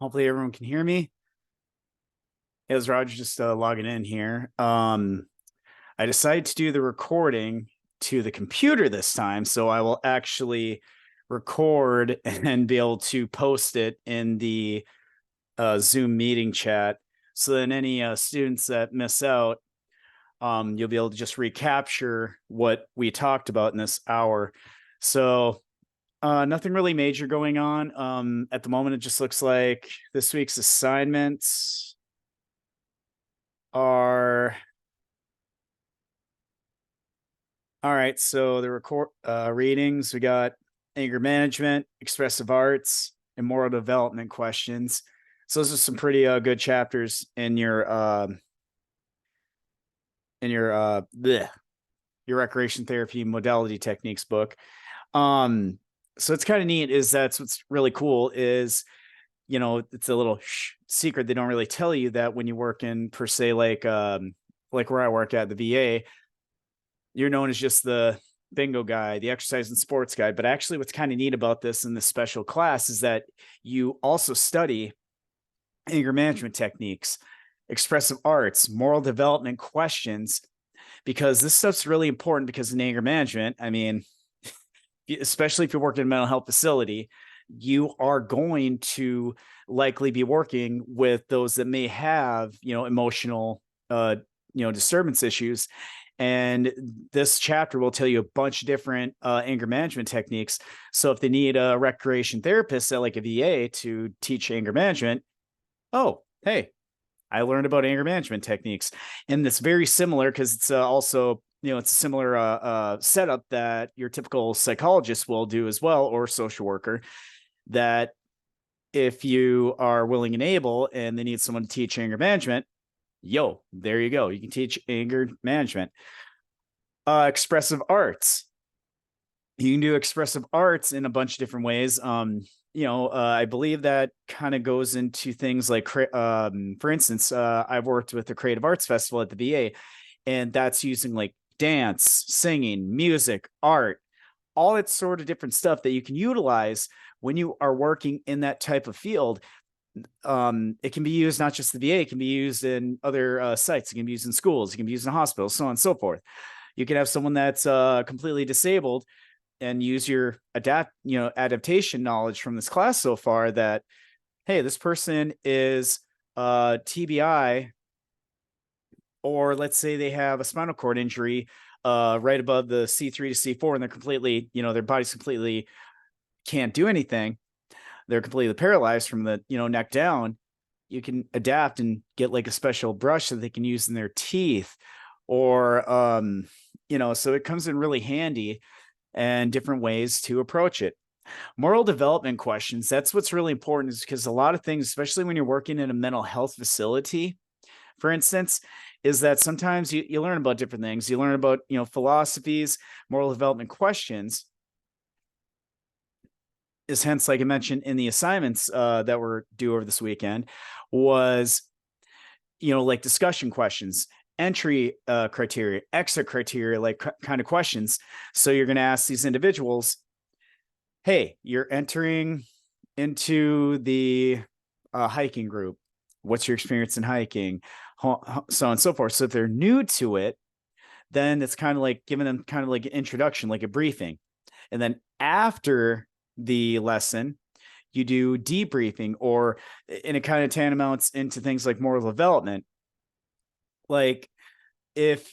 Hopefully everyone can hear me. It was Roger just logging in here. I decided to do the recording to the computer this time, so I will actually record and be able to post it in the Zoom meeting chat. So then any students that miss out, you'll be able to just recapture what we talked about in this hour. So nothing really major going on. At the moment, it just looks like this week's assignments are all right. So the record readings, we got anger management, expressive arts, and moral development questions. So those are some pretty good chapters in your your recreation therapy modality techniques book. Um, so it's kind of neat. Is that's what's really cool is it's a little secret they don't really tell you that when you work in per se like where I work at the VA, you're known as just the bingo guy, the exercise and sports guy. But actually, what's kind of neat about this in this special class is that you also study anger management techniques, expressive arts, moral development questions, because this stuff's really important because in anger management, I mean, especially if you're working in a mental health facility, you are going to likely be working with those that may have, emotional, disturbance issues. And this chapter will tell you a bunch of different anger management techniques. So if they need a recreation therapist at like a VA to teach anger management, oh, hey, I learned about anger management techniques. And it's very similar because it's also, it's a similar setup that your typical psychologist will do as well, or social worker, that if you are willing and able and they need someone to teach anger management, yo, there you go. You can teach anger management. Expressive arts. You can do expressive arts in a bunch of different ways. I believe that kind of goes into things like, for instance, I've worked with the Creative Arts Festival at the VA, and that's using like dance, singing, music, art, all that sort of different stuff that you can utilize when you are working in that type of field. It can be used not just the VA, it can be used in other sites, it can be used in schools, it can be used in hospitals, so on and so forth. You can have someone that's completely disabled and use your adaptation knowledge from this class so far that, hey, this person is TBI, or let's say they have a spinal cord injury right above the C3 to C4, and they're completely, their body's completely can't do anything. They're completely paralyzed from the, neck down. You can adapt and get like a special brush that they can use in their teeth, or so it comes in really handy and different ways to approach it. Moral development questions, that's what's really important, is because a lot of things, especially when you're working in a mental health facility, for instance, is that sometimes you learn about different things. You learn about, philosophies, moral development questions, is hence, like I mentioned in the assignments that were due over this weekend, was, like discussion questions, entry criteria, exit criteria, like kind of questions. So you're going to ask these individuals, hey, you're entering into the hiking group. What's your experience in hiking? So on and so forth. So if they're new to it, then it's kind of like giving them kind of like an introduction, like a briefing. And then after the lesson, you do debriefing, or and it kind of tantamounts into things like moral development. Like,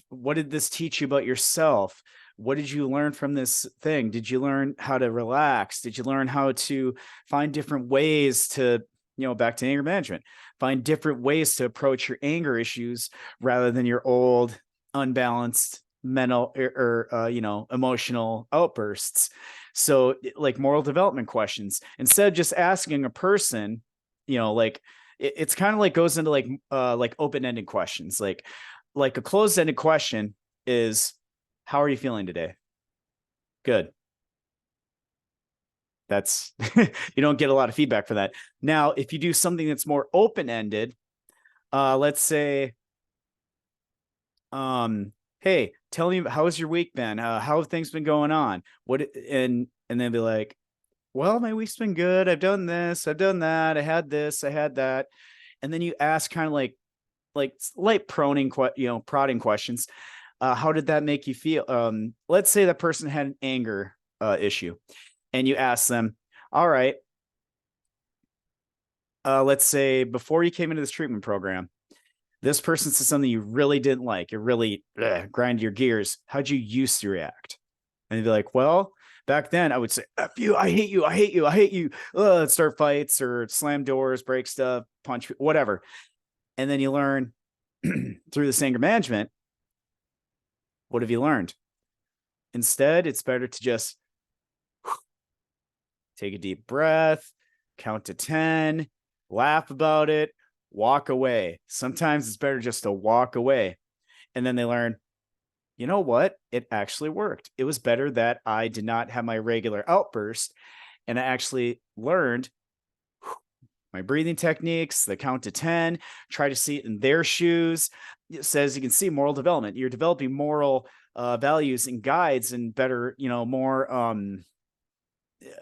what did this teach you about yourself? What did you learn from this thing? Did you learn how to relax? Did you learn how to find different ways to, back to anger management, find different ways to approach your anger issues rather than your old unbalanced mental or emotional outbursts? So like moral development questions, instead of just asking a person, like it's kind of like goes into like open-ended questions, like a closed-ended question is, how are you feeling today? Good. That's you don't get a lot of feedback for that. Now, if you do something that's more open-ended, let's say, hey, tell me, how has your week been? How have things been going on? And then be like, well, my week's been good. I've done this, I've done that, I had this, I had that. And then you ask kind of like light prodding questions. How did that make you feel? Let's say that person had an anger issue, and you ask them, all right, let's say before you came into this treatment program, this person said something you really didn't like. It really grind your gears. How'd you used to react? And they'd be like, well, back then I would say, F you, I hate you, I hate you, I hate you. Start fights or slam doors, break stuff, punch, whatever. And then you learn through this anger management, what have you learned? Instead, it's better to just take a deep breath, count to 10, laugh about it, walk away. Sometimes it's better just to walk away. And then they learn, you know what? It actually worked. It was better that I did not have my regular outburst. And I actually learned my breathing techniques, the count to 10, try to see it in their shoes. It says you can see moral development. You're developing moral values and guides and better,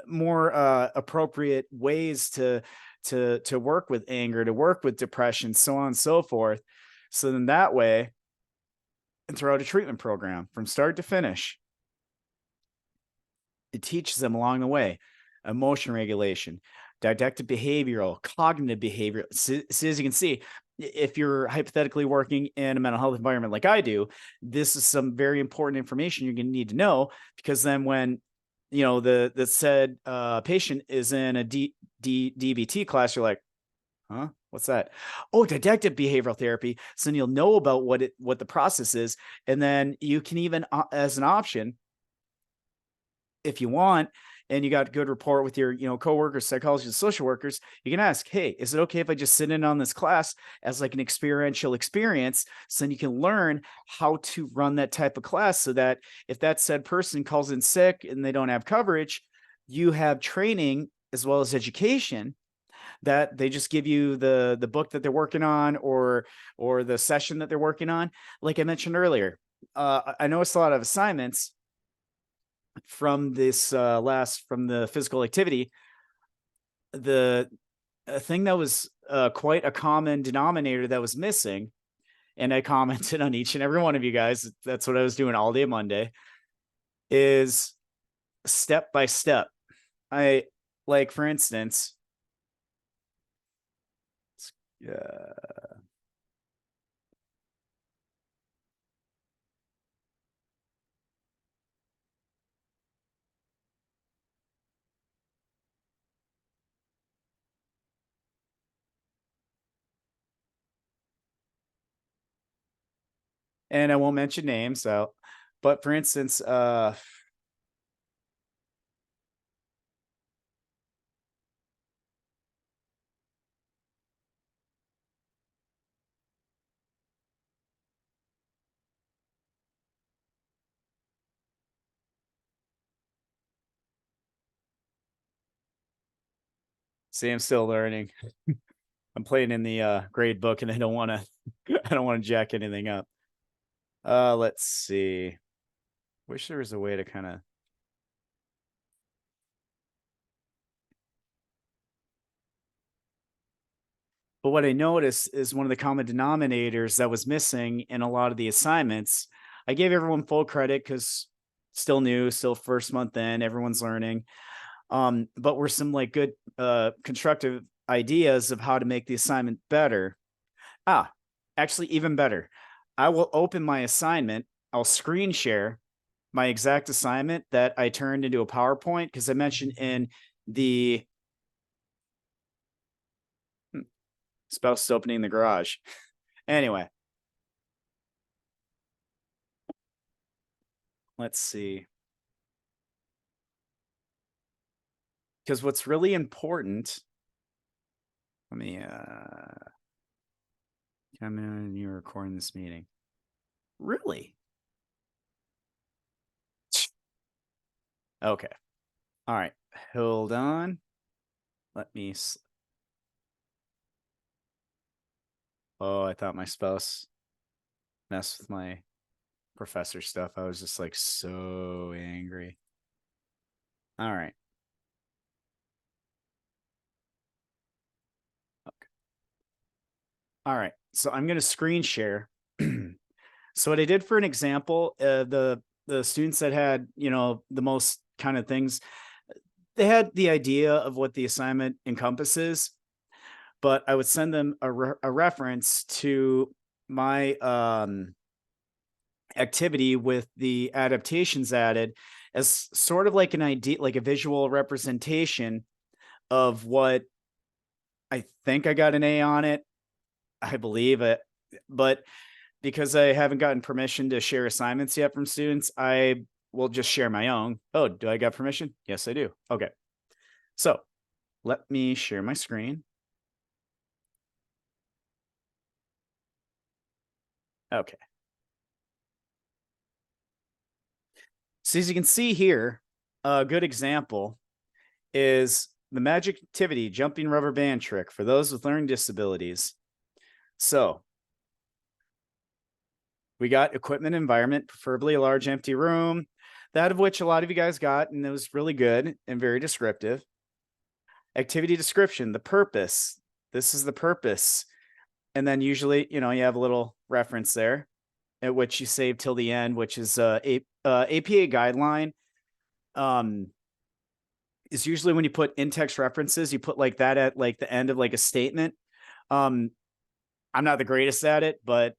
more appropriate ways to work with anger, to work with depression, so on and so forth. So then that way, and throughout a treatment program from start to finish, it teaches them along the way emotion regulation, didactic behavioral, cognitive behavior. So as you can see, if you're hypothetically working in a mental health environment like I do, this is some very important information you're going to need to know, because then when the said patient is in a DBT class, you're like, huh? What's that? Oh, didactic behavioral therapy. So then you'll know about what the process is, and then you can even, as an option, if you want, and you got good rapport with your coworkers, psychologists, social workers, you can ask, hey, is it okay if I just sit in on this class as like an experiential experience, so then you can learn how to run that type of class, so that if that said person calls in sick and they don't have coverage, you have training as well as education, that they just give you the book that they're working on, or the session that they're working on. Like I mentioned earlier, I noticed a lot of assignments from this from the physical activity. The thing that was quite a common denominator that was missing, and I commented on each and every one of you guys, that's what I was doing all day Monday, is step by step. I like, for instance, uh, and I won't mention names, so, but for instance, see, I'm still learning. I'm playing in the grade book, and I don't want to I don't want to jack anything up. Let's see. Wish there was a way to kind of, but what I noticed is one of the common denominators that was missing in a lot of the assignments. I gave everyone full credit because still new, still first month in, everyone's learning. But were some like good constructive ideas of how to make the assignment better. Ah, actually, even better. I will open my assignment, I'll screen share my exact assignment that I turned into a PowerPoint, because I mentioned in the spouse opening the garage. Anyway, let's see. Because what's really important, let me come in and you're recording this meeting. Really? Okay. All right. Hold on. Let me. Oh, I thought my spouse messed with my professor stuff. I was just like so angry. All right. All right. So I'm going to screen share. So what I did for an example, the students that had, the most kind of things, they had the idea of what the assignment encompasses, but I would send them a reference to my activity with the adaptations added as sort of like an idea, like a visual representation of what I think I got an A on it. I believe it, but because I haven't gotten permission to share assignments yet from students, I will just share my own. Oh, do I got permission? Yes, I do. Okay. So let me share my screen. Okay. So as you can see here, a good example is the magic activity jumping rubber band trick for those with learning disabilities. So we got equipment environment, preferably a large empty room, that of which a lot of you guys got, and it was really good and very descriptive. Activity description, the purpose. This is the purpose. And then usually, you have a little reference there at which you save till the end, which is APA guideline. Is usually when you put in-text references, you put like that at like the end of like a statement. I'm not the greatest at it, but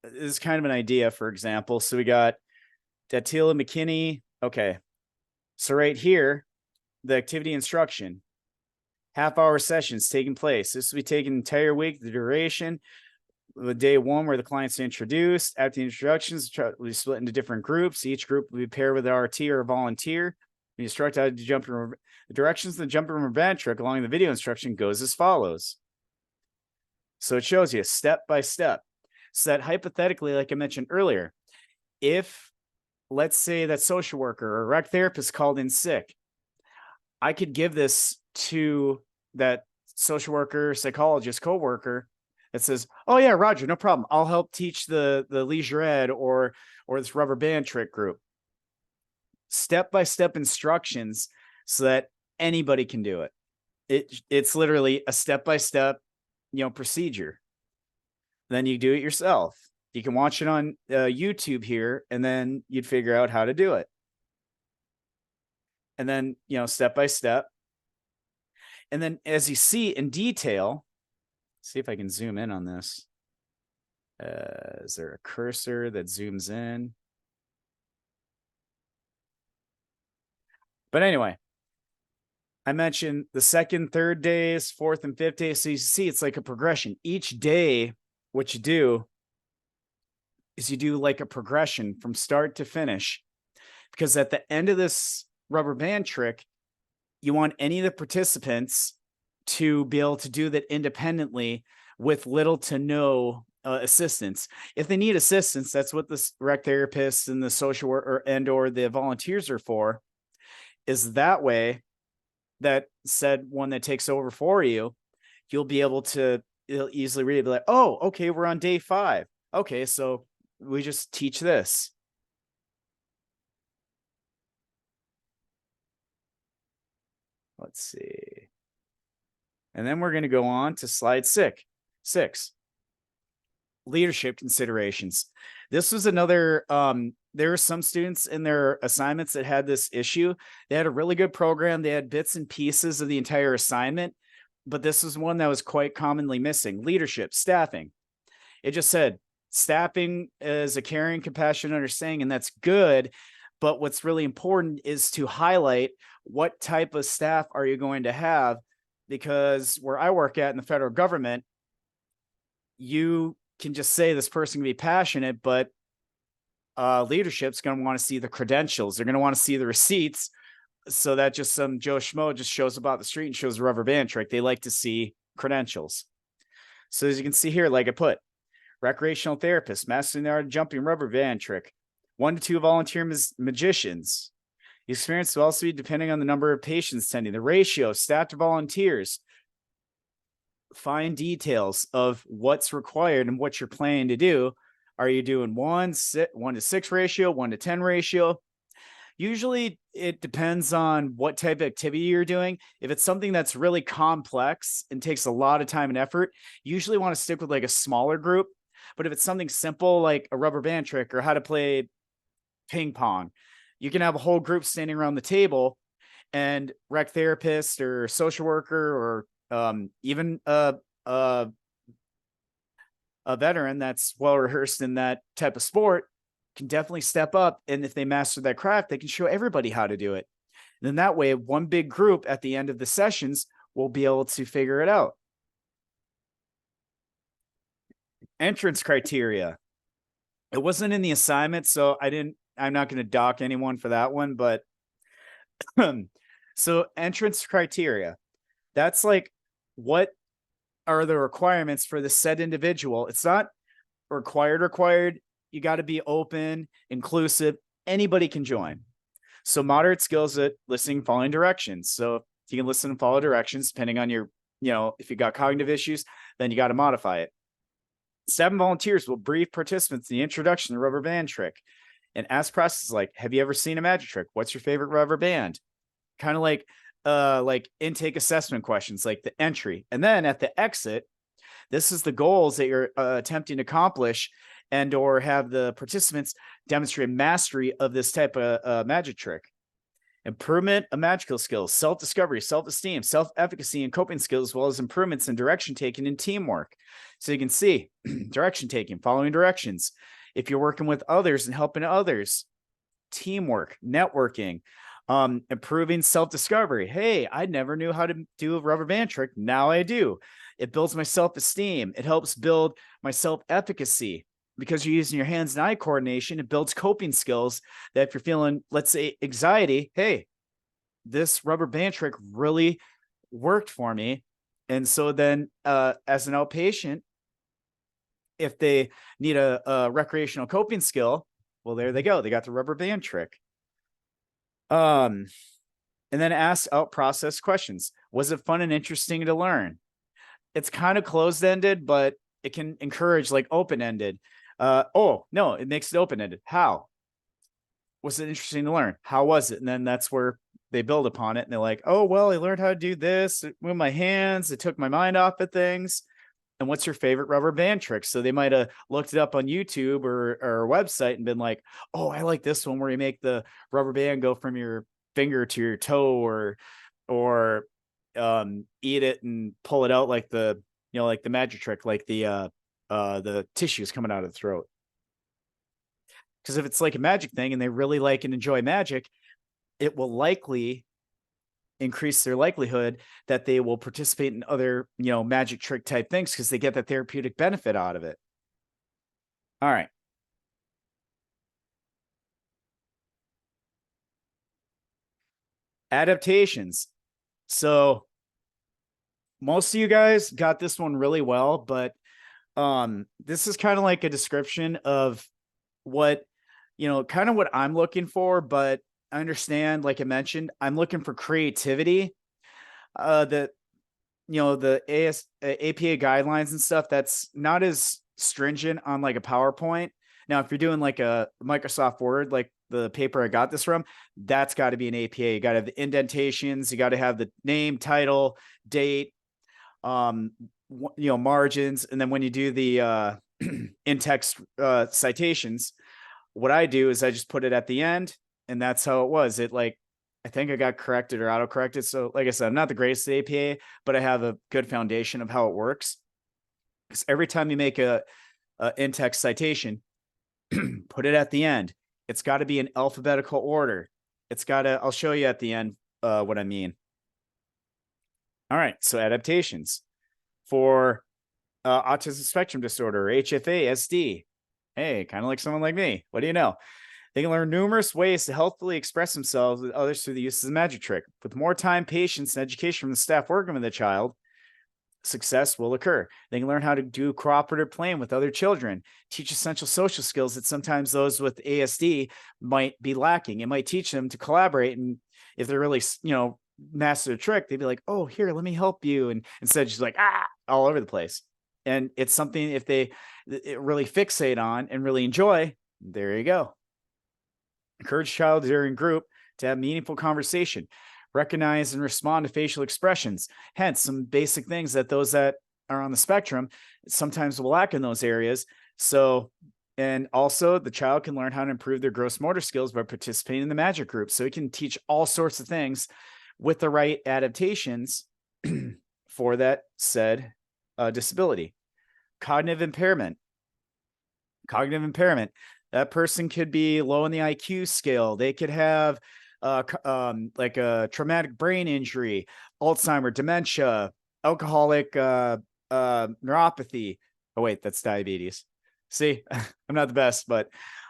this is kind of an idea, for example. So we got Datila McKinney. Okay. So right here, the activity instruction, half-hour sessions taking place. This will be taking entire week, the duration. The day one where the client's introduced. After the introductions, we split into different groups. Each group will be paired with an RT or a volunteer. We instruct how to jump in the directions of the jump rubber band trick along the video instruction goes as follows. So it shows you step by step. So that hypothetically, like I mentioned earlier, if let's say that social worker or rec therapist called in sick, I could give this to that social worker, psychologist, coworker that says, "Oh yeah, Roger, no problem. I'll help teach the leisure ed or this rubber band trick group." Step by step instructions so that anybody can do it. It's literally a step by step, procedure. Then you do it yourself. You can watch it on YouTube here, and then you'd figure out how to do it. And then, step by step. And then as you see in detail, see if I can zoom in on this. Is there a cursor that zooms in? But anyway, I mentioned the second, third days, fourth and fifth day. So you see it's like a progression. Each day, what you do is you do like a progression from start to finish. Because at the end of this rubber band trick, you want any of the participants to be able to do that independently with little to no assistance. If they need assistance, that's what the rec therapists and the social worker or the volunteers are for, is that way that said one that takes over for you, you'll be able to easily read it, be like, oh, okay, we're on day 5. Okay, so we just teach this. Let's see. And then we're going to go on to slide 6. Leadership considerations. This was another, there were some students in their assignments that had this issue. They had a really good program. They had bits and pieces of the entire assignment, but this was one that was quite commonly missing. Leadership, staffing. It just said staffing is a caring, compassionate understanding, and that's good. But what's really important is to highlight what type of staff are you going to have, because where I work at in the federal government, you can just say this person can be passionate, but leadership's going to want to see the credentials. They're going to want to see the receipts. So that just some Joe Schmo just shows up out the street and shows a rubber band trick. They like to see credentials. So as you can see here, like I put, recreational therapist, mastering the art of jumping rubber band trick, 1 to 2 volunteer magicians. The experience will also be depending on the number of patients attending, the ratio, staff to volunteers, fine details of what's required and what you're planning to do. Are you doing 1 to 6 ratio, 1 to 10 ratio? Usually it depends on what type of activity you're doing. If it's something that's really complex and takes a lot of time and effort, you usually want to stick with like a smaller group. But if it's something simple like a rubber band trick or how to play ping pong, you can have a whole group standing around the table, and rec therapist or social worker or even a veteran that's well rehearsed in that type of sport can definitely step up. And if they master that craft, they can show everybody how to do it. And then that way, one big group at the end of the sessions will be able to figure it out. Entrance criteria. It wasn't in the assignment, so I'm not going to dock anyone for that one, but so entrance criteria. That's like, what are the requirements for the said individual? It's not required. You got to be open, inclusive. Anybody can join. So moderate skills at listening, following directions. So if you can listen and follow directions, depending on your, if you got cognitive issues, then you got to modify it. 7 volunteers will brief participants in the introduction to the rubber band trick and ask processes like, have you ever seen a magic trick? What's your favorite rubber band? Kind of like intake assessment questions, like the entry. And then at the exit, this is the goals that you're attempting to accomplish, and or have the participants demonstrate mastery of this type of magic trick. Improvement of magical skills, self-discovery, self-esteem, self-efficacy, and coping skills, as well as improvements in direction taking and teamwork. So you can see direction taking, following directions. If you're working with others and helping others, teamwork, networking, improving self-discovery. Hey, I never knew how to do a rubber band trick. Now I do. It builds my self-esteem. It helps build my self-efficacy, because you're using your hands and eye coordination. It builds coping skills that if you're feeling, let's say, anxiety, hey, this rubber band trick really worked for me. And so then as an outpatient, if they need a recreational coping skill, well, there they go. They got the rubber band trick. And then ask out process questions. Was it fun and interesting to learn? It's kind of closed-ended, but it can encourage like open-ended. Oh, no, it makes it open-ended. How? Was it interesting to learn? How was it? And then that's where they build upon it. And they're like, oh, well, I learned how to do this. It moved my hands. It took my mind off of things. And what's your favorite rubber band trick? So they might have looked it up on YouTube or a website and been like, oh, I like this one where you make the rubber band go from your finger to your toe, or eat it and pull it out like the magic trick, like the tissues coming out of the throat. Because if it's like a magic thing and they really like and enjoy magic, it will likely increase their likelihood that they will participate in other, magic trick type things, because they get that therapeutic benefit out of it. All right. Adaptations. So most of you guys got this one really well, but this is kind of like a description of what, kind of what I'm looking for. But I understand, like I mentioned, I'm looking for creativity. The APA guidelines and stuff, that's not as stringent on like a PowerPoint. Now, if you're doing like a Microsoft Word, like the paper I got this from, that's got to be an APA. You got to have the indentations. You got to have the name, title, date, margins. And then when you do the in-text citations, what I do is I just put it at the end, and that's how it was. I think I got corrected or auto-corrected. So like I said, I'm not the greatest at APA, but I have a good foundation of how it works. Because every time you make a in-text citation, put it at the end. It's got to be in alphabetical order. I'll show you at the end what I mean. All right, so adaptations for autism spectrum disorder, HFA, SD. Hey, kind of like someone like me. What do you know? They can learn numerous ways to healthfully express themselves with others through the use of the magic trick. With more time, patience, and education from the staff working with the child, success will occur. They can learn how to do cooperative playing with other children, teach essential social skills that sometimes those with ASD might be lacking. It might teach them to collaborate. And if they're really, master the trick, they'd be like, oh, here, let me help you. And instead, just like, all over the place. And it's something, if they really fixate on and really enjoy, there you go. Encourage child during group to have meaningful conversation, recognize and respond to facial expressions. Hence, some basic things that those that are on the spectrum sometimes will lack in those areas. So, and also the child can learn how to improve their gross motor skills by participating in the magic group. So it can teach all sorts of things with the right adaptations for that said disability. Cognitive impairment. That person could be low on the IQ scale. They could have like a traumatic brain injury, Alzheimer, dementia, alcoholic neuropathy. Oh wait, that's diabetes. See, I'm not the best, but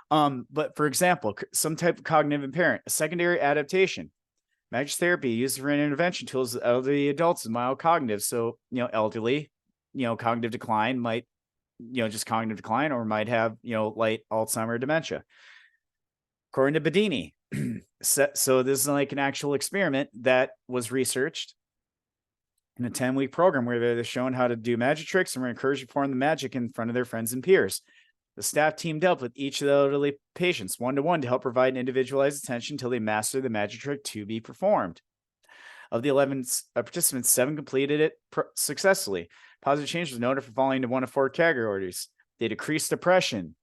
for example, some type of cognitive impairment, a secondary adaptation. Magic therapy used for intervention tools with elderly adults with mild cognitive. So, elderly, cognitive decline might, just cognitive decline, or might have, light Alzheimer dementia. According to Bedini. So this is like an actual experiment that was researched in a 10-week program where they're shown how to do magic tricks and were encouraged to perform the magic in front of their friends and peers. The staff teamed up with each of the elderly patients one-to-one to help provide individualized attention until they mastered the magic trick to be performed. Of the 11 participants, 7 completed it successfully. Positive change was noted for falling into 1 of 4 categories. They decreased depression,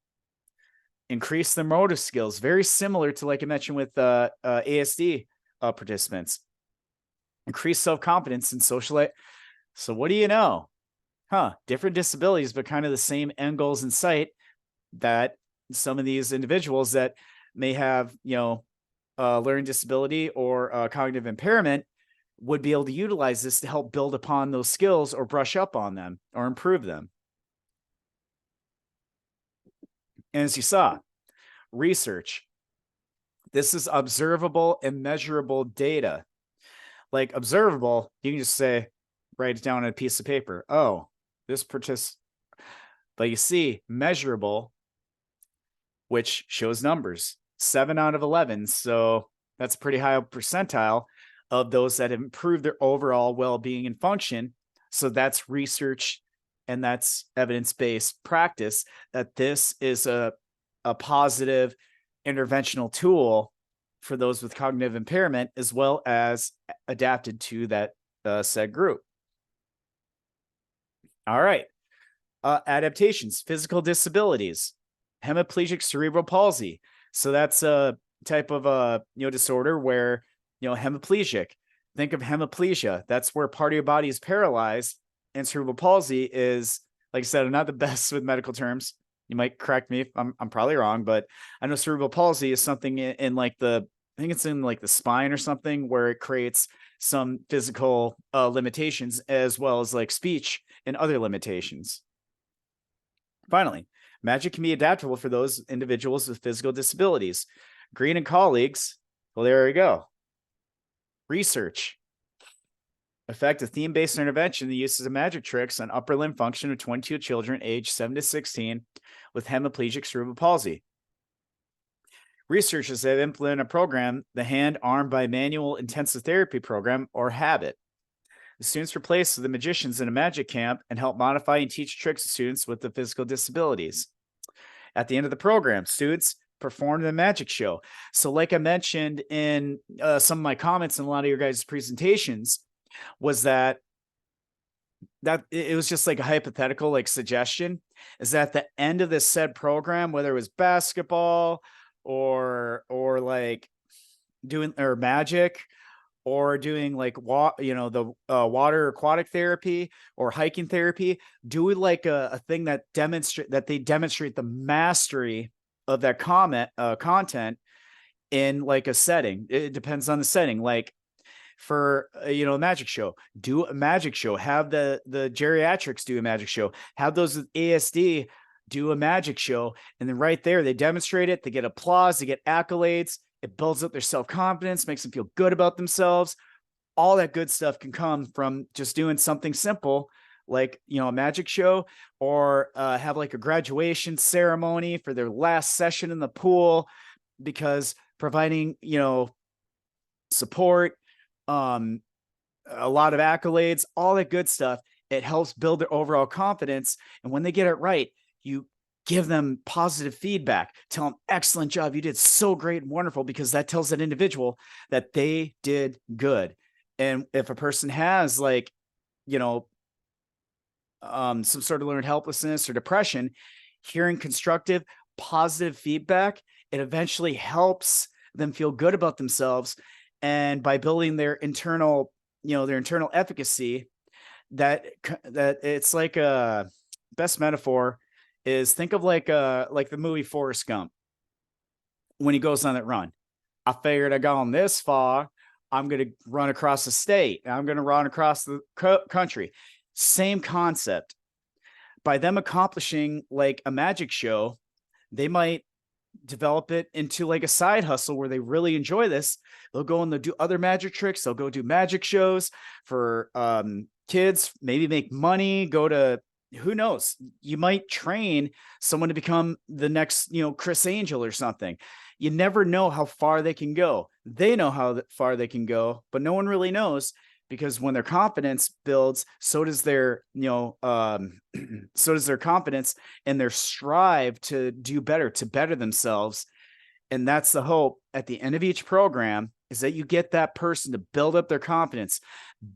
increased their motor skills, very similar to like I mentioned with ASD participants. Increased self-confidence and social life. So what do you know? Different disabilities, but kind of the same end goals in sight, that some of these individuals that may have, learning disability or cognitive impairment would be able to utilize this to help build upon those skills or brush up on them or improve them. And as you saw, research. This is observable and measurable data. Like observable, you can just say, write it down on a piece of paper. Oh, this but you see measurable, which shows numbers, 7 out of 11. So that's a pretty high percentile of those that have improved their overall well-being and function. So that's research and that's evidence-based practice that this is a positive interventional tool for those with cognitive impairment, as well as adapted to that said group. All right. Adaptations, physical disabilities, hemiplegic cerebral palsy. So that's a type of disorder where, hemiplegic. Think of hemiplegia. That's where part of your body is paralyzed, and cerebral palsy is, like I said, I'm not the best with medical terms. You might correct me if I'm probably wrong, but I know cerebral palsy is something in like I think it's in like the spine or something, where it creates some physical limitations as well as like speech and other limitations. Finally, magic can be adaptable for those individuals with physical disabilities. Green and colleagues, well, there we go. Research. Effect of theme-based intervention, the uses of magic tricks on upper limb function of 22 children aged 7 to 16 with hemiplegic cerebral palsy. Researchers have implemented a program, the Hand-Arm Bimanual Intensive Therapy Program, or HABIT. The students were placed with the magicians in a magic camp and helped modify and teach tricks to students with the physical disabilities. At the end of the program, students performed the magic show. So like I mentioned in some of my comments in a lot of your guys' presentations, was that it was just like a hypothetical like suggestion, is that at the end of this said program, whether it was basketball or like doing or magic or doing like the water aquatic therapy or hiking therapy, do like a thing that they demonstrate the mastery of that content in like a setting. It depends on the setting. Like for a magic show, do a magic show, have the geriatrics do a magic show, have those with ASD do a magic show, and then right there they demonstrate it, they get applause, they get accolades, it builds up their self-confidence, makes them feel good about themselves. All that good stuff can come from just doing something simple like a magic show, or have like a graduation ceremony for their last session in the pool, because providing support, a lot of accolades, all that good stuff, it helps build their overall confidence. And when they get it right, you give them positive feedback, tell them, excellent job, you did so great and wonderful, because that tells that individual that they did good. And if a person has like, some sort of learned helplessness or depression, hearing constructive, positive feedback, it eventually helps them feel good about themselves. And by building their internal, their internal efficacy, that it's like a best metaphor is, think of like the movie Forrest Gump, when he goes on that run. I figured I gone this far, I'm going to run across the state, I'm going to run across the country. Same concept. By them accomplishing like a magic show, they might develop it into like a side hustle where they really enjoy this. They'll go and they'll do other magic tricks. They'll go do magic shows for kids, maybe make money, go to, who knows, you might train someone to become the next, Chris Angel or something. You never know how far they can go. They know how far they can go, but no one really knows, because when their confidence builds, so does their, so does their confidence and their strive to do better, to better themselves. And that's the hope at the end of each program, is that you get that person to build up their confidence,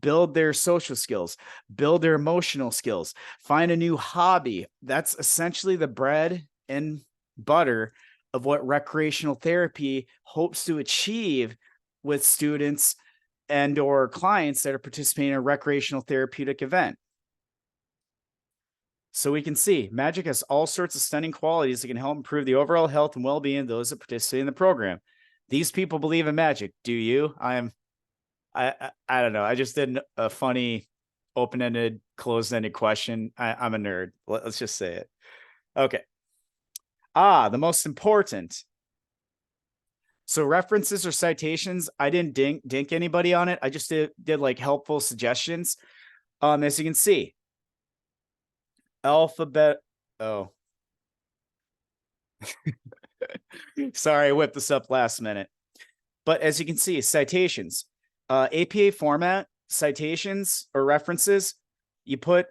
build their social skills, build their emotional skills, find a new hobby. That's essentially the bread and butter of what recreational therapy hopes to achieve with students and or clients that are participating in a recreational therapeutic event. So we can see magic has all sorts of stunning qualities that can help improve the overall health and well-being of those that participate in the program. These people believe in magic. Do you? I don't know. I just did a funny open-ended, closed-ended question. I'm a nerd. Let's just say it. Okay. The most important. So references or citations, I didn't dink anybody on it. I just did like helpful suggestions. As you can see, alphabet. Oh, sorry, I whipped this up last minute. But as you can see, citations, APA format, citations or references, you put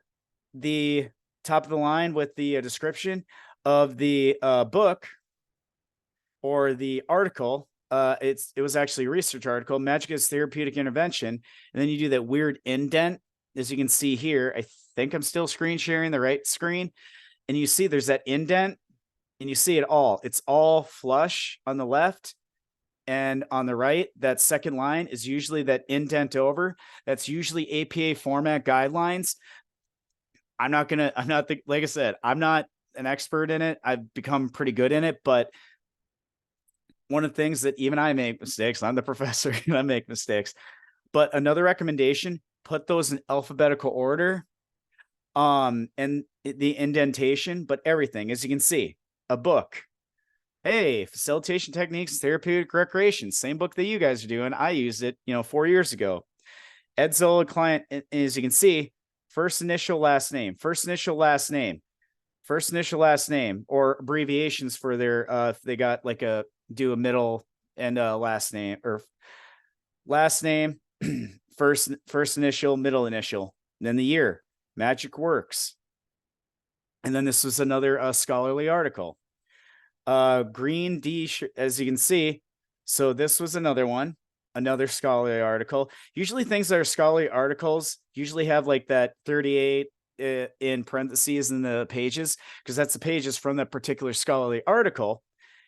the top of the line with the description of the book or the article. It was actually a research article, Magic as Therapeutic Intervention. And then you do that weird indent, as you can see here. I think I'm still screen sharing the right screen. And you see there's that indent, and you see it all. It's all flush on the left. And on the right, that second line is usually that indent over. That's usually APA format guidelines. Like I said, I'm not an expert in it. I've become pretty good in it, but one of the things that even I make mistakes, I'm the professor and I make mistakes, but another recommendation, put those in alphabetical order, and the indentation, but everything, as you can see, a book. Hey, facilitation techniques, therapeutic recreation, same book that you guys are doing. I used it, 4 years ago. Ed Zola client, as you can see, first initial, last name, first initial, last name, first initial, last name, or abbreviations for their, if they got like do a middle and last name, or last name, first initial, middle initial, then the year, magic works. And then this was another scholarly article. Green D, as you can see. So this was another one, another scholarly article. Usually things that are scholarly articles usually have like that 38 in parentheses in the pages, because that's the pages from that particular scholarly article.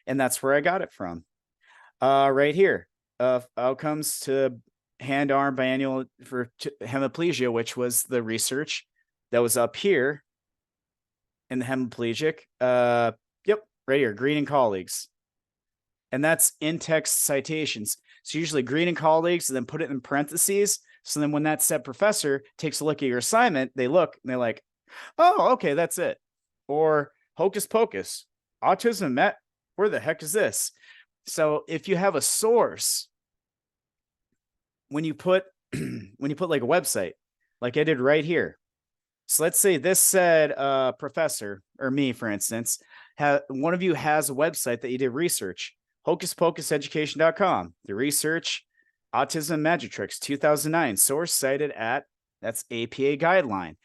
And that's where I got it from. Right here, outcomes to hand-arm biannual for hemiplegia, which was the research that was up here in the hemiplegic. Yep, right here, Green and colleagues. And that's in-text citations. So usually Green and colleagues, and then put it in parentheses. So then when that said professor takes a look at your assignment, they look and they're like, oh, okay, that's it. Or hocus pocus, autism met. Where the heck is this? So if you have a source, when you put like a website, like I did right here. So let's say this said professor, or me, for instance, one of you has a website that you did research, hocuspocuseducation.com, the research, autism magic tricks, 2009, source cited at, that's APA guideline.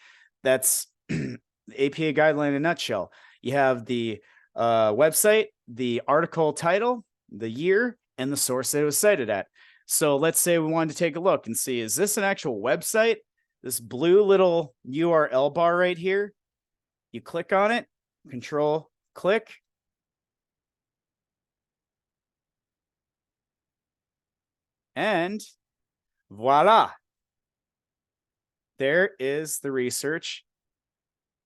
That's the APA guideline in a nutshell. You have the website, the article title, the year, and the source that it was cited at. So let's say we wanted to take a look and see, is this an actual website? This blue little URL bar right here, you click on it, control click. And voila, there is the research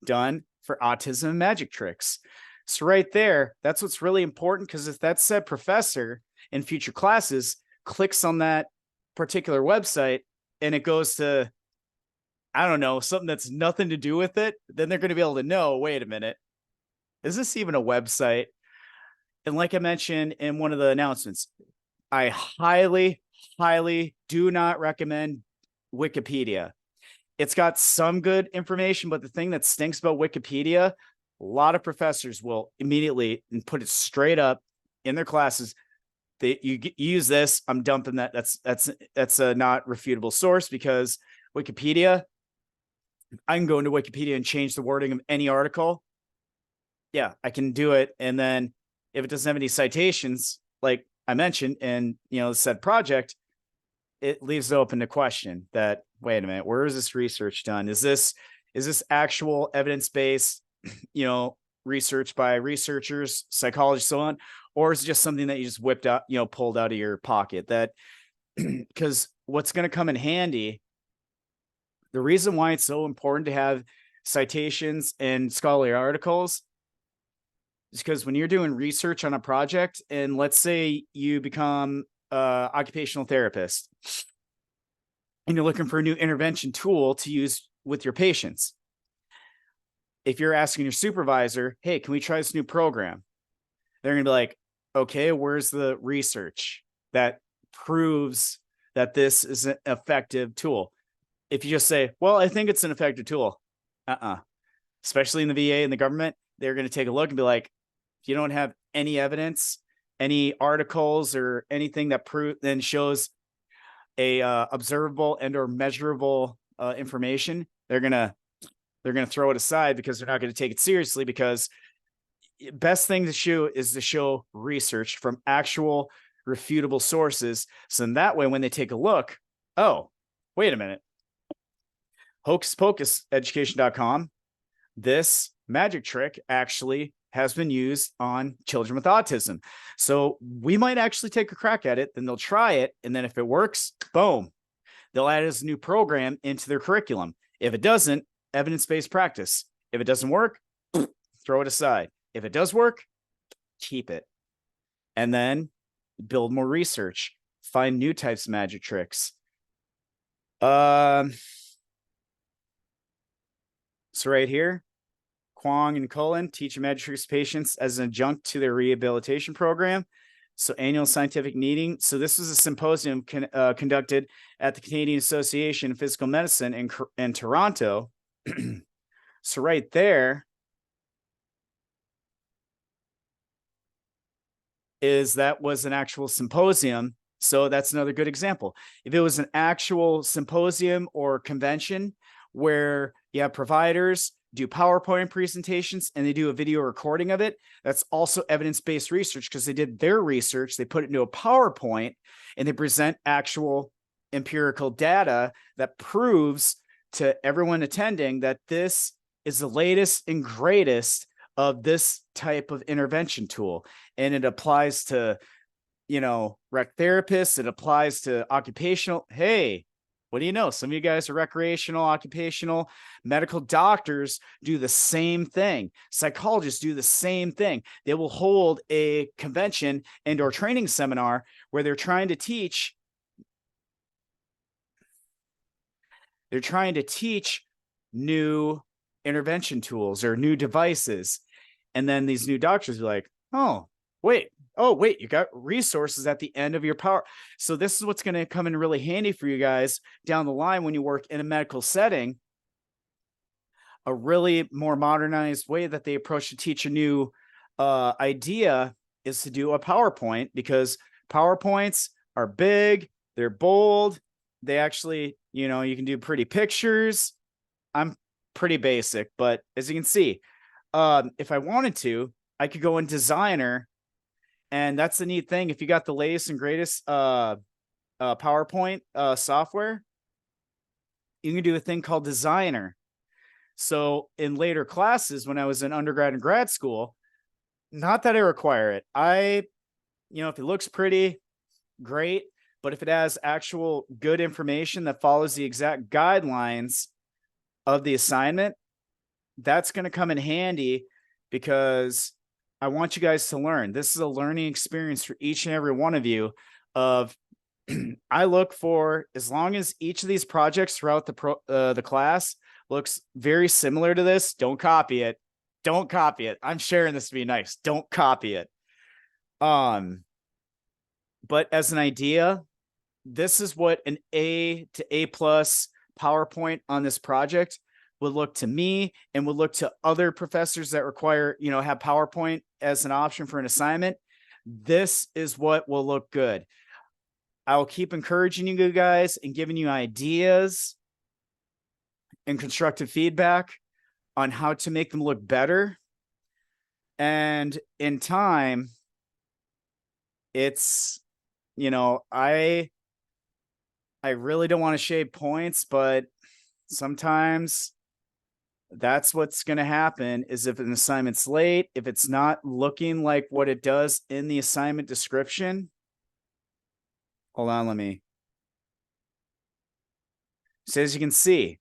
done for autism and magic tricks. So right there, that's what's really important, because if that said professor in future classes clicks on that particular website and it goes to, I don't know, something that's nothing to do with it, then they're going to be able to know, wait a minute, is this even a website? And like I mentioned in one of the announcements, I highly, highly do not recommend Wikipedia. It's got some good information, but the thing that stinks about Wikipedia, a lot of professors will immediately and put it straight up in their classes. You use this, I'm dumping that. That's a not refutable source, because Wikipedia, I can go into Wikipedia and change the wording of any article. Yeah, I can do it. And then if it doesn't have any citations, like I mentioned, and said project, it leaves it open to question that, wait a minute, where is this research done? Is this actual evidence-based, research by researchers, psychologists, so on, or is it just something that you just whipped out, pulled out of your pocket? That because what's going to come in handy, the reason why it's so important to have citations and scholarly articles is because when you're doing research on a project, and let's say you become an occupational therapist and you're looking for a new intervention tool to use with your patients, if you're asking your supervisor, hey, can we try this new program? They're going to be like, okay, where's the research that proves that this is an effective tool? If you just say, well, I think it's an effective tool, especially in the VA and the government, they're going to take a look and be like, if you don't have any evidence, any articles or anything that then shows a observable and or measurable information, they're gonna throw it aside, because they're not going to take it seriously. Because best thing to show is to show research from actual refutable sources. So in that way, when they take a look, oh, wait a minute, hocus pocus education.com, this magic trick actually has been used on children with autism. So we might actually take a crack at it. Then they'll try it. And then if it works, boom, they'll add it as a new program into their curriculum. If it doesn't, evidence-based practice. If it doesn't work, throw it aside. If it does work, keep it. And then build more research, find new types of magic tricks. So right here, Kwong and Cullen teach magic tricks to patients as an adjunct to their rehabilitation program. So annual scientific meeting. So this was a symposium conducted at the Canadian Association of Physical Medicine in Toronto. So right there that was an actual symposium. So that's another good example. If it was an actual symposium or convention where you have providers do PowerPoint presentations and they do a video recording of it, that's also evidence-based research, because they did their research, they put it into a PowerPoint, and they present actual empirical data that proves to everyone attending that this is the latest and greatest of this type of intervention tool. And it applies to, rec therapists, it applies to occupational. Hey, what do you know? Some of you guys are recreational, occupational, medical doctors do the same thing. Psychologists do the same thing. They will hold a convention and or training seminar where they're trying to teach new intervention tools or new devices. And then these new doctors are like, oh, wait, you got resources at the end of your power. So this is what's going to come in really handy for you guys down the line when you work in a medical setting. A really more modernized way that they approach to teach a new idea is to do a PowerPoint, because PowerPoints are big, they're bold, they actually, you can do pretty pictures. I'm pretty basic, but as you can see, if I wanted to, I could go in Designer, and that's the neat thing. If you got the latest and greatest PowerPoint software, you can do a thing called Designer. So in later classes, when I was in undergrad and grad school, not that I require it. If it looks pretty, great. But if it has actual good information that follows the exact guidelines of the assignment, that's going to come in handy, because I want you guys to learn. This is a learning experience for each and every one of you. I look for, as long as each of these projects throughout the class looks very similar to this, don't copy it. Don't copy it. I'm sharing this to be nice. Don't copy it. But as an idea, this is what an A to A+ PowerPoint on this project would look to me, and would look to other professors that require, have PowerPoint as an option for an assignment. This is what will look good. I will keep encouraging you guys and giving you ideas and constructive feedback on how to make them look better. And in time, it's, I really don't want to shave points, but sometimes that's what's going to happen. Is if an assignment's late, if it's not looking like what it does in the assignment description. Hold on, so as you can see,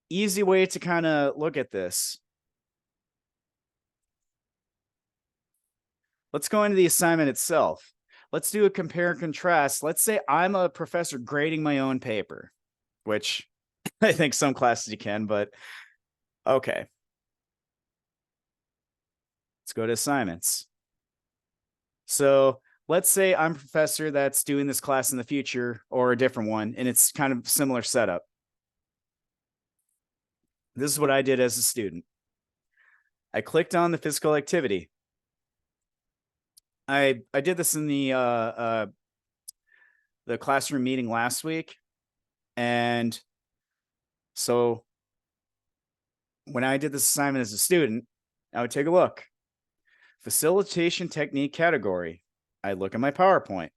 easy way to kind of look at this. Let's go into the assignment itself. Let's do a compare and contrast. Let's say I'm a professor grading my own paper, which I think some classes you can, but okay. Let's go to assignments. So let's say I'm a professor that's doing this class in the future, or a different one, and it's kind of similar setup. This is what I did as a student. I clicked on the physical activity. I did this in the classroom meeting last week. And so when I did this assignment as a student, I would take a look. Facilitation technique category. I look at my PowerPoint.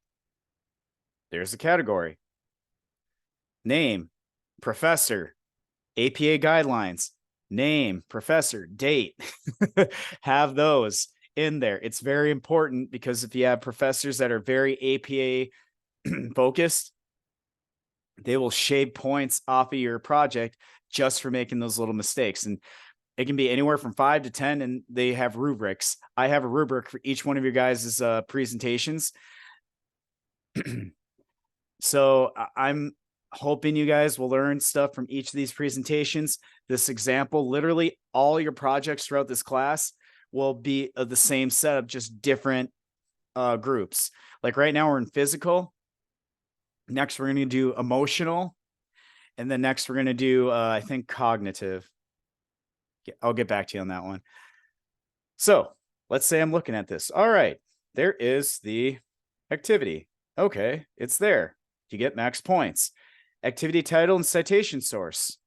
There's the category. Name, professor, APA guidelines, name, professor, date. Have those in there. It's very important, because if you have professors that are very APA focused, they will shave points off of your project just for making those little mistakes. And it can be anywhere from 5 to 10, and they have rubrics. I have a rubric for each one of your guys' presentations. So I'm hoping you guys will learn stuff from each of these presentations. This example, literally all your projects throughout this class will be of the same setup, just different groups. Like right now we're in physical. Next, we're going to do emotional. And then next we're going to do, I think, cognitive. I'll get back to you on that one. So let's say I'm looking at this. All right, there is the activity. Okay, it's there. You get max points. Activity title and citation source.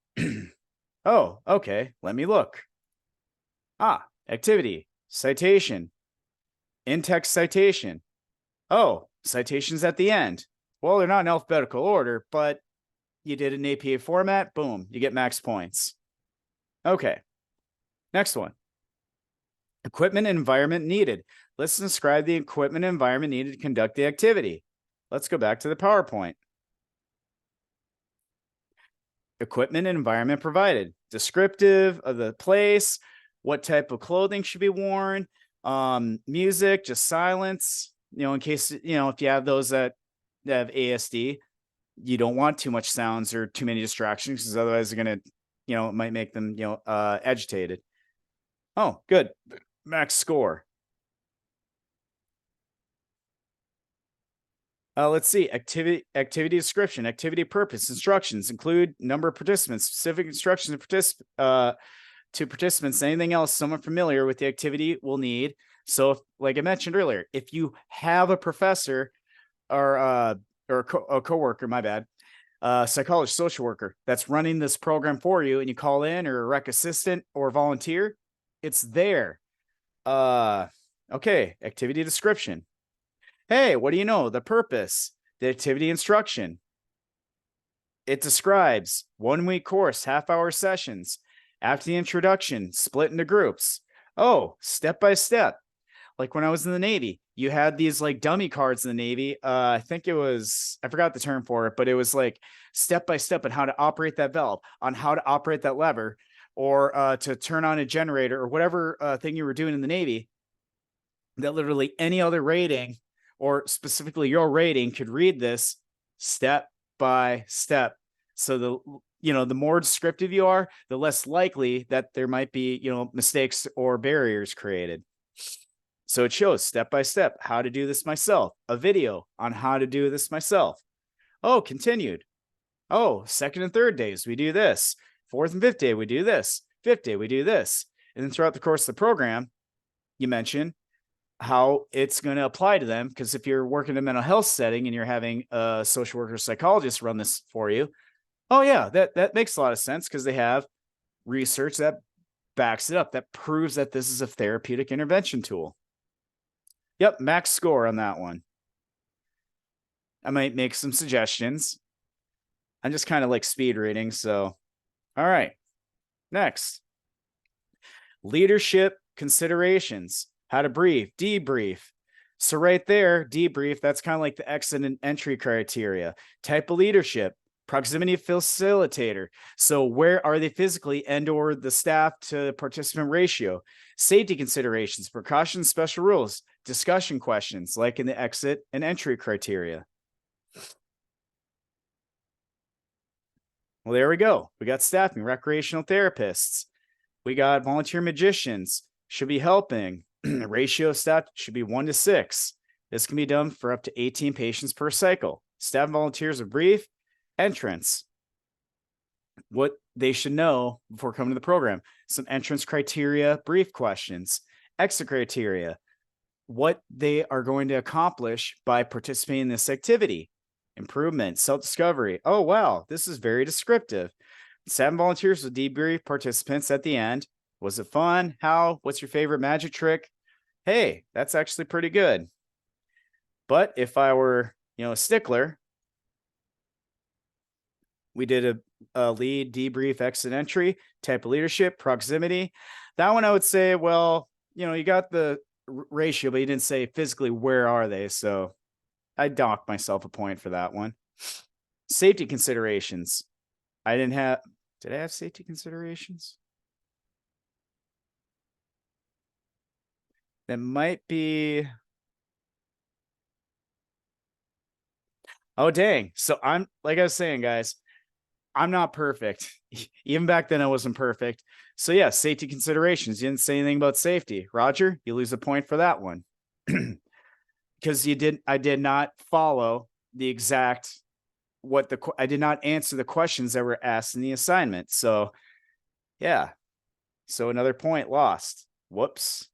Oh, okay, let me look. Activity, citation, in-text citation. Oh, citations at the end. Well, they're not in alphabetical order, but you did an APA format. Boom, you get max points. Okay. Next one. Equipment and environment needed. Let's describe the equipment and environment needed to conduct the activity. Let's go back to the PowerPoint. Equipment and environment provided. Descriptive of the place, what type of clothing should be worn, music, just silence, in case, if you have those that have ASD, you don't want too much sounds or too many distractions, because otherwise they're going to, it might make them, agitated. Oh, good. Max score. Let's see. Activity description, activity purpose, instructions, include number of participants, specific instructions to participants, anything else someone familiar with the activity will need. So, like I mentioned earlier, if you have a professor or a coworker, my bad, psychologist, social worker that's running this program for you, and you call in, or a rec assistant or volunteer, It's there. Okay, activity description. Hey, what do you know? The purpose, the activity instruction. It describes 1 week course, half-hour sessions. After the introduction, split into groups. Oh, step by step. Like when I was in the Navy, you had these like dummy cards in the Navy. I think it was, I forgot the term for it, but it was like step by step on how to operate that valve, on how to operate that lever, or to turn on a generator or whatever thing you were doing in the Navy, that literally any other rating or specifically your rating could read this step by step. So the more descriptive you are, the less likely that there might be, mistakes or barriers created. So it shows step by step how to do this myself, a video on how to do this myself. Oh, continued. Oh, second and third days, we do this. Fourth and fifth day, we do this. Fifth day, we do this. And then throughout the course of the program, you mention how it's going to apply to them. Because if you're working in a mental health setting and you're having a social worker or psychologist run this for you, oh yeah, that makes a lot of sense because they have research that backs it up, that proves that this is a therapeutic intervention tool. Yep, max score on that one. I might make some suggestions. I'm just kind of like speed reading. So, all right. Next, leadership considerations, how to brief, debrief. So right there, debrief, that's kind of like the exit and entry criteria. Type of leadership, proximity facilitator. So where are they physically and or the staff to participant ratio? Safety considerations, precautions, special rules, discussion questions, like in the exit and entry criteria. Well, there we go. We got staffing, recreational therapists. We got volunteer magicians, should be helping. Ratio of staff should be 1 to 6. This can be done for up to 18 patients per cycle. Staff volunteers are brief. Entrance, what they should know before coming to the program. Some entrance criteria, brief questions. Exit criteria, what they are going to accomplish by participating in this activity. Improvement, self-discovery. Oh, wow, this is very descriptive. 7 volunteers will debrief participants at the end. Was it fun? How? What's your favorite magic trick? Hey, that's actually pretty good. But if I were, a stickler, we did a lead, debrief, exit, entry, type of leadership, proximity. That one I would say, well, you got the ratio, but you didn't say physically where are they. So I docked myself a point for that one. Safety considerations. Did I have safety considerations? That might be. Oh, dang. So I'm, like I was saying, guys, I'm not perfect. Even back then, I wasn't perfect. So yeah, safety considerations. You didn't say anything about safety. Roger, you lose a point for that one. Because I did not follow the exact I did not answer the questions that were asked in the assignment. So yeah. So another point lost. Whoops.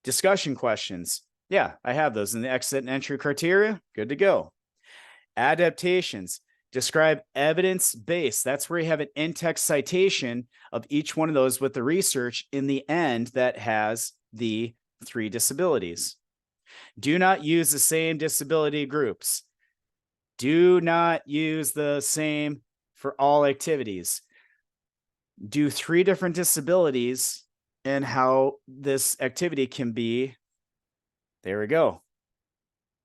Discussion questions. Yeah, I have those in the exit and entry criteria. Good to go. Adaptations. Describe evidence-based. That's where you have an in-text citation of each one of those with the research in the end that has the 3 disabilities. Do not use the same disability groups. Do not use the same for all activities. Do 3 different disabilities and how this activity can be. There we go.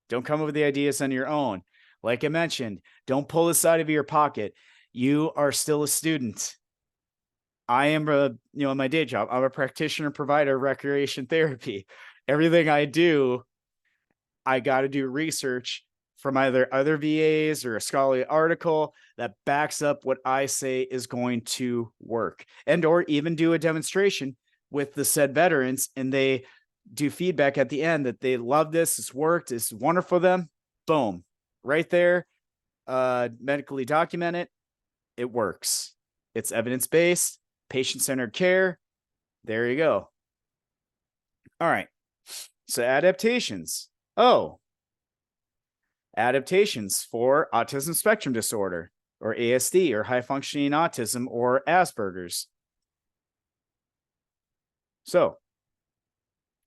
Don't come up with the ideas on your own. Like I mentioned, don't pull this out of your pocket. You are still a student. I am my day job, I'm a practitioner provider of recreation therapy. Everything I do, I got to do research from either other VAs or a scholarly article that backs up what I say is going to work, and or even do a demonstration with the said veterans, and they do feedback at the end that they love this, it's worked, it's wonderful for them. Boom, right there, medically documented. It works. It's evidence-based, patient-centered care. There you go. All right. So adaptations. Oh, adaptations for autism spectrum disorder or ASD or high functioning autism or Asperger's. So,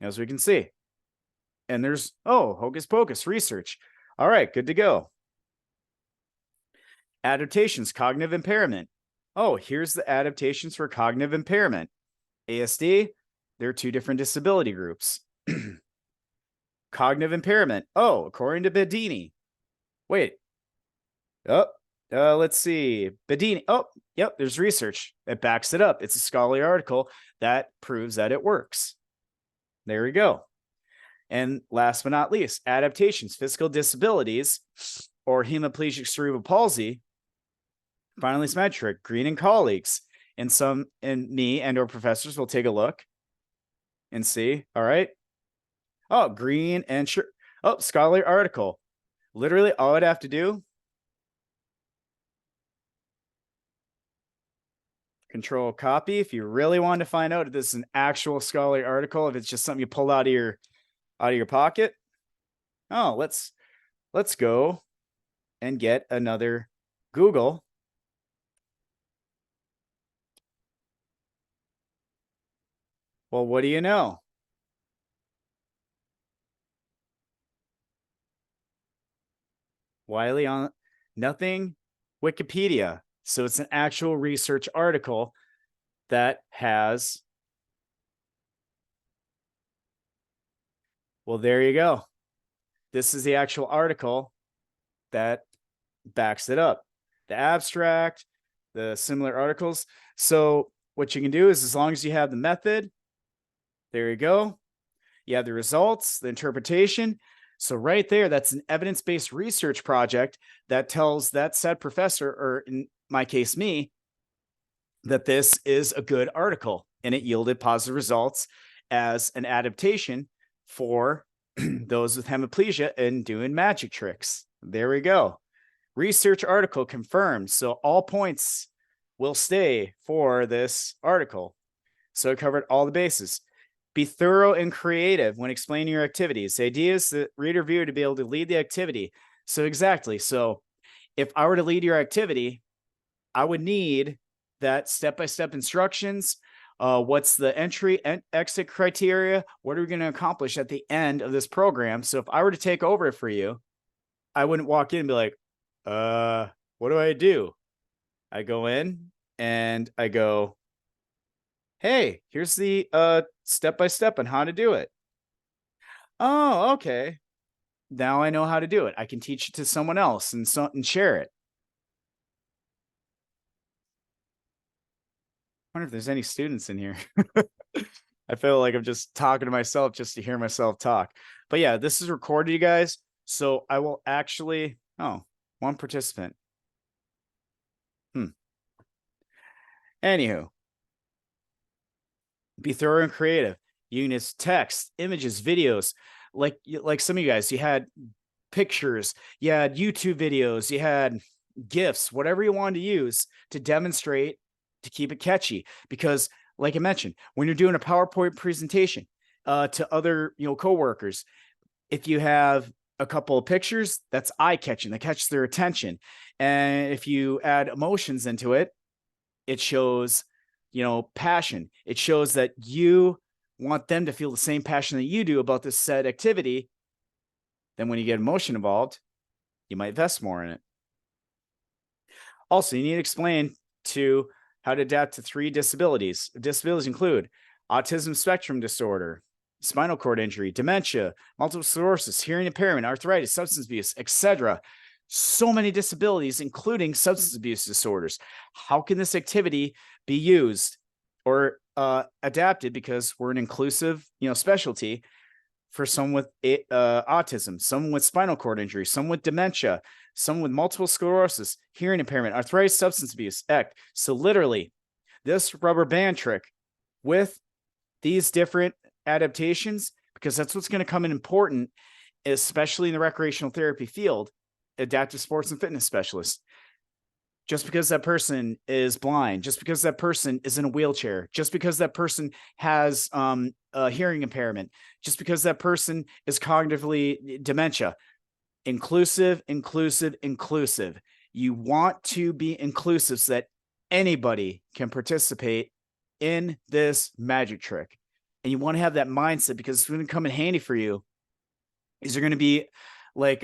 as we can see, and there's, oh, hocus pocus research. All right, good to go. Adaptations, cognitive impairment. Oh, here's the adaptations for cognitive impairment. ASD, there are two different disability groups. Cognitive impairment. Oh, according to Bedini. Wait. Oh, let's see. Bedini. Oh, yep, there's research that backs it up. It's a scholarly article that proves that it works. There we go. And last but not least, adaptations, physical disabilities, or hemiplegic cerebral palsy. Finally, symmetric, Green and colleagues. And me and or professors will take a look and see. All right. Oh, Green and sure. Oh, scholarly article. Literally, all I'd have to do, control copy. If you really want to find out if this is an actual scholarly article, if it's just something you pull out of your pocket. Oh, let's go and get another Google. Well, what do you know? Wiley on nothing, Wikipedia. So it's an actual research article that has. Well, there you go. This is the actual article that backs it up. The abstract, the similar articles. So what you can do is, as long as you have the method, there you go. You have the results, the interpretation. So right there, that's an evidence-based research project that tells that said professor, or in my case, me, that this is a good article and it yielded positive results as an adaptation for those with hemiplegia and doing magic tricks. There we go. Research article confirmed. So all points will stay for this article. So it covered all the bases. Be thorough and creative when explaining your activities. The idea is the reader viewer to be able to lead the activity. So exactly. So if I were to lead your activity, I would need that step-by-step instructions. What's the entry and exit criteria? What are we going to accomplish at the end of this program? So if I were to take over for you, I wouldn't walk in and be like, what do I do? I go in and I go, hey, here's the step-by-step on how to do it. Oh, okay. Now I know how to do it. I can teach it to someone else and share it. I wonder if there's any students in here. I feel like I'm just talking to myself just to hear myself talk. But yeah, this is recorded, you guys. So I will actually, one participant. Anywho, be thorough and creative. You can use text, images, videos. Like some of you guys, you had pictures, you had YouTube videos, you had GIFs, whatever you wanted to use to demonstrate, to keep it catchy. Because like I mentioned, when you're doing a PowerPoint presentation to other coworkers, if you have a couple of pictures, that's eye-catching, that catches their attention. And if you add emotions into it, it shows passion. It shows that you want them to feel the same passion that you do about this said activity. Then when you get emotion involved, you might invest more in it. Also, you need to explain to how to adapt to 3 disabilities. Disabilities include autism spectrum disorder, spinal cord injury, dementia, multiple sclerosis, hearing impairment, arthritis, substance abuse, etc. So many disabilities, including substance abuse disorders. How can this activity be used or adapted, because we're an inclusive specialty, for someone with autism, someone with spinal cord injury, someone with dementia, someone with multiple sclerosis, hearing impairment, arthritis, substance abuse, ACT. So literally, this rubber band trick with these different adaptations, because that's what's going to come in important, especially in the recreational therapy field, adaptive sports and fitness specialist. Just because that person is blind, just because that person is in a wheelchair, just because that person has a hearing impairment, just because that person is cognitively dementia. Inclusive, inclusive, inclusive. You want to be inclusive so that anybody can participate in this magic trick. And you want to have that mindset because it's going to come in handy for you. Is there going to be like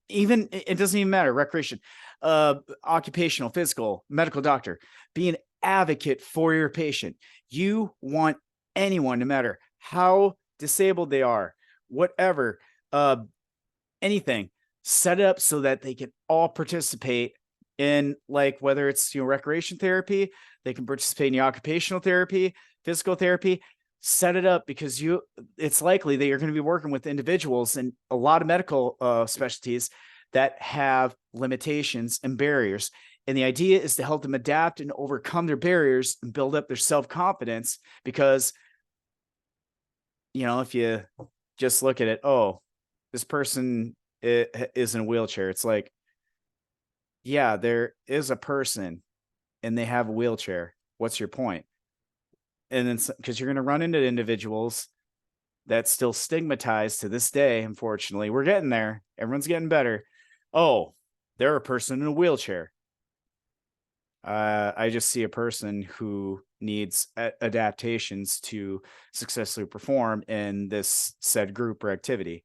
even it doesn't even matter, recreation, occupational, physical, medical doctor, be an advocate for your patient. You want anyone, no matter how disabled they are, whatever, anything, set it up so that they can all participate in, like, whether it's, recreation therapy, they can participate in the occupational therapy, physical therapy. Set it up because it's likely that you're going to be working with individuals and a lot of medical specialties that have limitations and barriers. And the idea is to help them adapt and overcome their barriers and build up their self-confidence, because, if you just look at it, oh, this person is in a wheelchair. It's like, yeah, there is a person and they have a wheelchair. What's your point? And then, because you're going to run into individuals that's still stigmatized to this day, unfortunately. We're getting there. Everyone's getting better. Oh, they're a person in a wheelchair. I just see a person who needs adaptations to successfully perform in this said group or activity.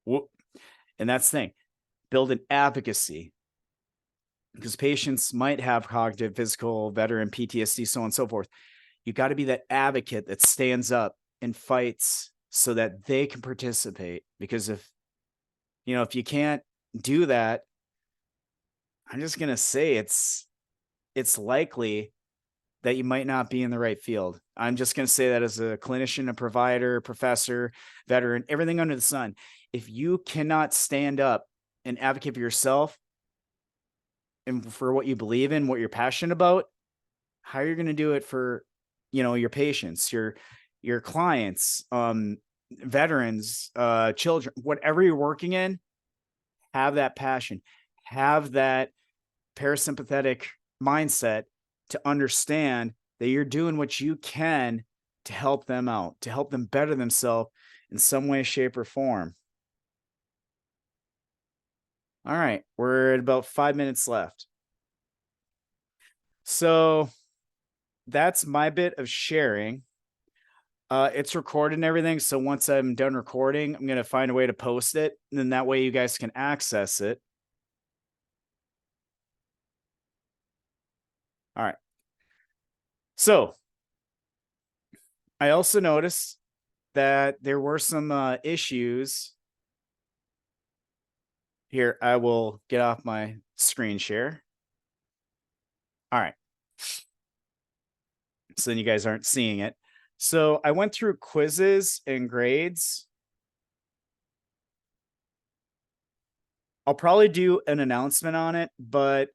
And that's the thing. Build an advocacy, because patients might have cognitive, physical, veteran, PTSD, so on and so forth. You got to be that advocate that stands up and fights so that they can participate. Because if you can't do that, I'm just going to say it's likely that you might not be in the right field. I'm just going to say that as a clinician, a provider, professor, veteran, everything under the sun. If you cannot stand up and advocate for yourself and for what you believe in, what you're passionate about, how are you going to do it for, your patients, your clients, veterans, children, whatever you're working in? Have that passion, have that parasympathetic mindset to understand that you're doing what you can to help them out, to help them better themselves in some way, shape, or form. All right, we're at about 5 minutes left. So that's my bit of sharing. It's recorded and everything. So once I'm done recording, I'm going to find a way to post it. And then that way you guys can access it. All right. So I also noticed that there were some issues. Here, I will get off my screen share. All right. So then you guys aren't seeing it. So I went through quizzes and grades. I'll probably do an announcement on it, but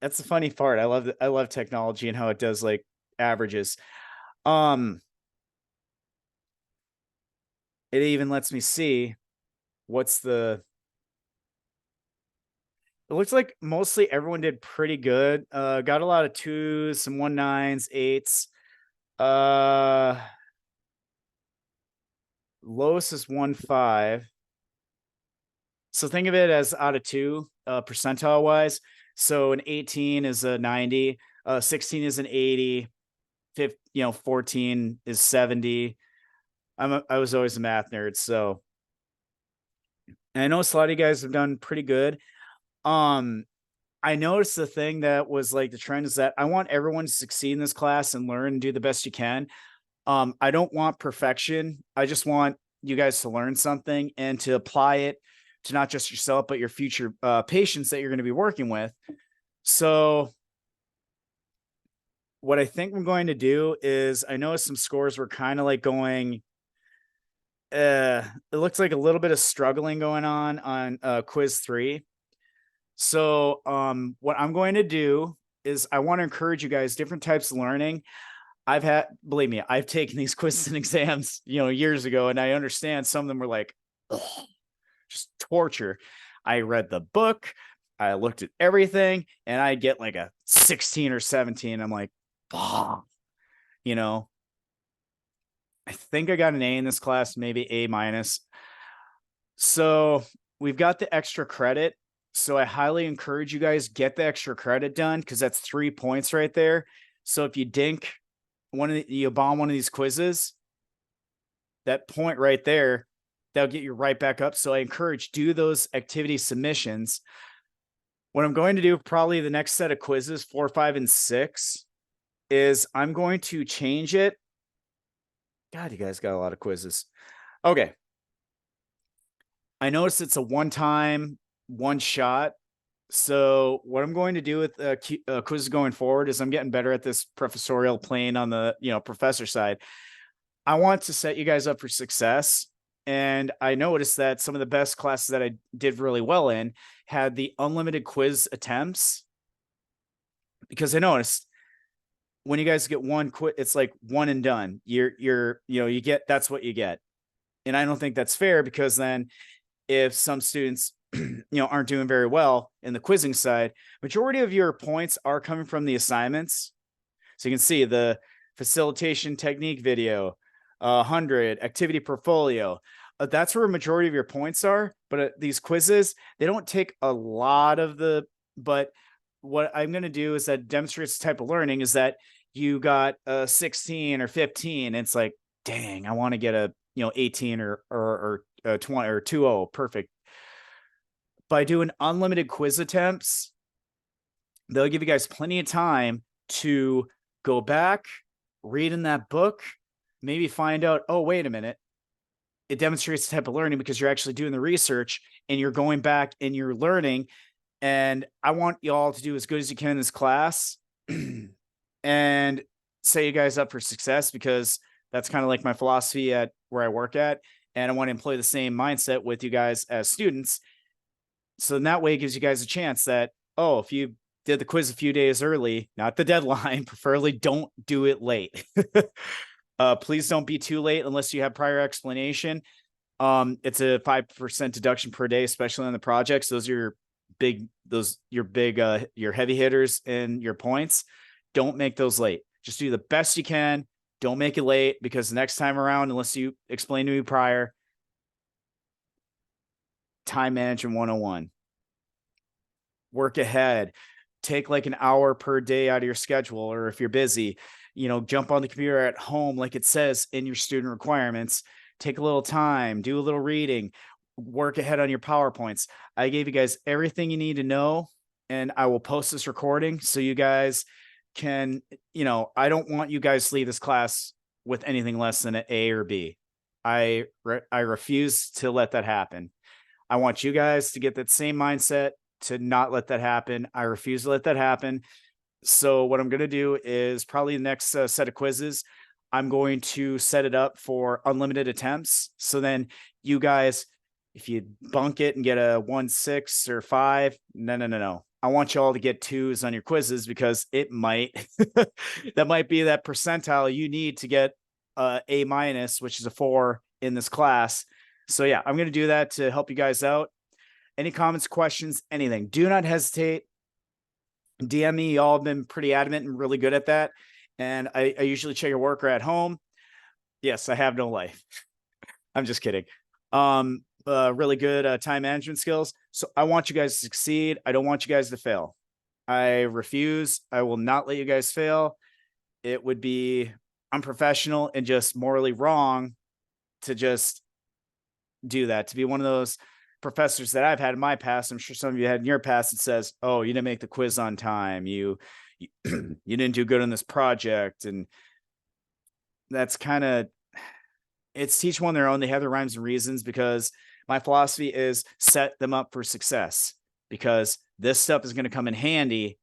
that's the funny part. I love technology and how it does like averages. It even lets me see it looks like mostly everyone did pretty good. Got a lot of 2s, some 19s, 8s. Lowest is 1.5. So think of it as out of 2, percentile wise. So an 18 is a 90, 16 is an 80, 14 is 70. I was always a math nerd, so. And I know a lot of you guys have done pretty good. I noticed the thing that was like the trend is that I want everyone to succeed in this class and learn and do the best you can. I don't want perfection. I just want you guys to learn something and to apply it to not just yourself, but your future patients that you're going to be working with. So what I think I'm going to do is, I noticed some scores were kind of like going, it looks like a little bit of struggling going on quiz 3. So what I'm going to do is I want to encourage you guys different types of learning. Believe me, I've taken these quizzes and exams, years ago, and I understand some of them were like, ugh, just torture. I read the book, I looked at everything, and I get like a 16 or 17. I'm like, bah, I think I got an A in this class, maybe A minus. So we've got the extra credit. So I highly encourage you guys get the extra credit done, because that's 3 points right there. So if you dink you bomb one of these quizzes, that point right there, that'll get you right back up. So I encourage, do those activity submissions. What I'm going to do probably the next set of quizzes, 4, 5, and 6, is I'm going to change it. God, you guys got a lot of quizzes. Okay. I noticed it's a one-time, one shot. So what I'm going to do with quizzes going forward is I'm getting better at this professorial plane on the, professor side. I want to set you guys up for success. And I noticed that some of the best classes that I did really well in had the unlimited quiz attempts, because I noticed when you guys get one quit, it's like one and done. You get, that's what you get. And I don't think that's fair, because then if some students aren't doing very well in the quizzing side, majority of your points are coming from the assignments. So you can see the facilitation technique video, 100 activity portfolio. That's where a majority of your points are. But these quizzes, they don't take a lot of but what I'm going to do is that demonstrates the type of learning is that you got a 16 or 15. It's like, dang, I want to get a 18 or 20 or 2.0. Perfect. By doing unlimited quiz attempts, they'll give you guys plenty of time to go back, read in that book, maybe find out, oh, wait a minute. It demonstrates the type of learning because you're actually doing the research and you're going back and you're learning. And I want y'all to do as good as you can in this class and set you guys up for success, because that's kind of like my philosophy at where I work at. And I want to employ the same mindset with you guys as students. So in that way, it gives you guys a chance that, oh, if you did the quiz a few days early, not the deadline, preferably don't do it late. Please don't be too late unless you have prior explanation. It's a 5% deduction per day, especially on the projects. Those are your heavy hitters and your points. Don't make those late. Just do the best you can. Don't make it late, because the next time around, unless you explain to me prior, time management 101. Work ahead. Take like an hour per day out of your schedule, or if you're busy, jump on the computer at home like it says in your student requirements. Take a little time, do a little reading, work ahead on your PowerPoints. I gave you guys everything you need to know, and I will post this recording so you guys can, I don't want you guys to leave this class with anything less than an A or B. I refuse to let that happen. I want you guys to get that same mindset to not let that happen. I refuse to let that happen. So what I'm going to do is probably the next set of quizzes, I'm going to set it up for unlimited attempts. So then you guys, if you bunk it and get a 1, 6 or 5, no. I want you all to get 2s on your quizzes, because it might, that might be that percentile you need to get A-, which is a 4 in this class. So yeah, I'm going to do that to help you guys out. Any comments, questions, anything, do not hesitate. DM me. Y'all have been pretty adamant and really good at that. And I usually check your work or at home. Yes, I have no life. I'm just kidding. Really good time management skills. So I want you guys to succeed. I don't want you guys to fail. I refuse. I will not let you guys fail. It would be unprofessional and just morally wrong to just do that, to be one of those professors that I've had in my past. I'm sure some of you had in your past. It says, oh, you didn't make the quiz on time. You didn't do good on this project. And that's kind of, it's teach one their own. They have their rhymes and reasons, because my philosophy is set them up for success, because this stuff is going to come in handy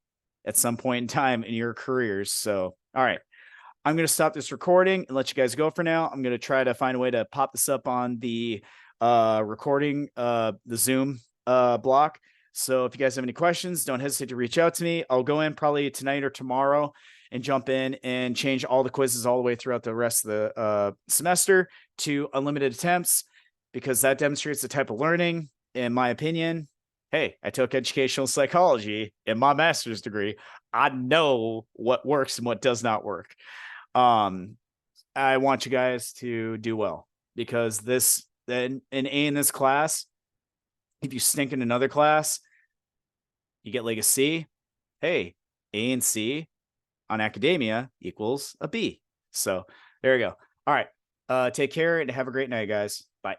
at some point in time in your careers. So, all right, I'm going to stop this recording and let you guys go for now. I'm going to try to find a way to pop this up on the recording, the Zoom block. So if you guys have any questions, don't hesitate to reach out to me. I'll go in probably tonight or tomorrow and jump in and change all the quizzes all the way throughout the rest of the semester to unlimited attempts, because that demonstrates the type of learning, in my opinion. Hey, I took educational psychology in my master's degree. I know what works and what does not work. I want you guys to do well, because an A in this class, if you stink in another class, you get like a C. Hey, A and C on academia equals a B. So there you go. All right. Take care and have a great night, guys. Bye.